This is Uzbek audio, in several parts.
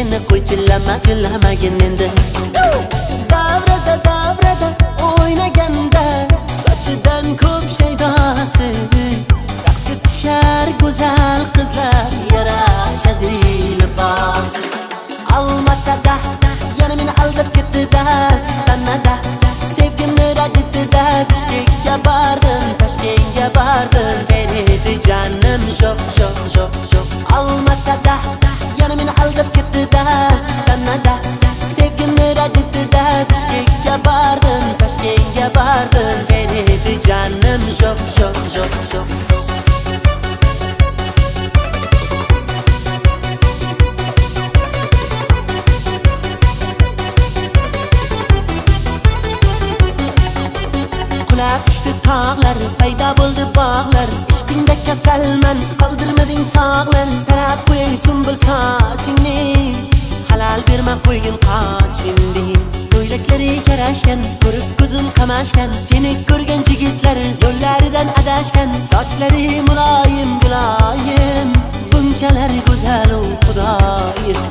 seni qo'y chillamagin endi. Davrada o'ynaganda sochidan ko'p shaydosi, raqsga tushar go'zal qizlar yarashadi libosi. Almatada yana meni aldab ketdi dastanada, sevgimni rad etdi-da, Bishkekka bordim, Toshkentga bordim, beredi janim sho'x. Almatada yana meni aldab ketdi dastanada, sevgimni rad etdi-da, Bishkekka bordim, Toshkentga bordim, beredi janim sho'x. Qulab tushdi tog'lar, paydo bo'ldi bog'lar, ishqingda kasalman, qoldirmading sog'lar. Tarab qo'yay sumbul sochingni, halal berma qo'ygin qochingni. Ko'ylaklari yarashgan, ko'rib ko'zim qamashgan, seni ko'rgan yigitlar yo'llaridan adashgan. Sochlari muloyim guloyim, bunchalar go'zal u xudoyim.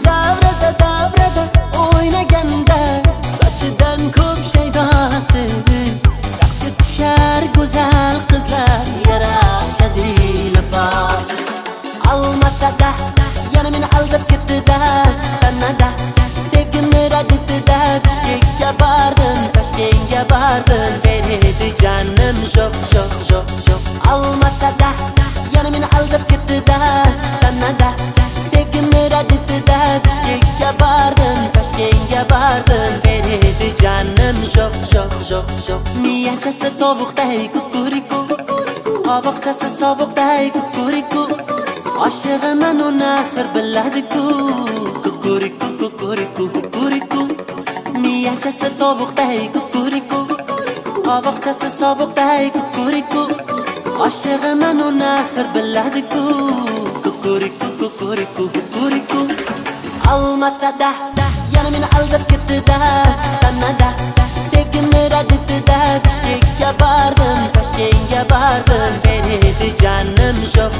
Davrada o'ynaganda sochidan ko'p shaydosi, raqsga tushar go'zal qizlar yarashadi libosi. Almatada yana meni aldab ketdi dastanada, sevgimni rad etdi-da, Bishkekka bordim, Toshkentga bordim, beredi janim sho'x. Almatada yana meni aldab ketdi dastanada, sevgimni rad etdi-da, Bishkekka bordim, Toshkentga bordim, beredi janim sho'x. Miyachasi tovuqday kukuriku, qovoqchasi sovuqday kukuriku, oshig'iman uni axir biladi-ku, kukuriku. Miyachasi tovuqday kukuriku, qovoqchasi sovuqday kukuriku, oshig'iman uni axir biladi-ku, kukuriku. Almatada yana meni aldab ketdi dastanada, sevgimni rad etdi-da, Bishkekka bordim, Toshkentga bordim, beredi janim sho'x.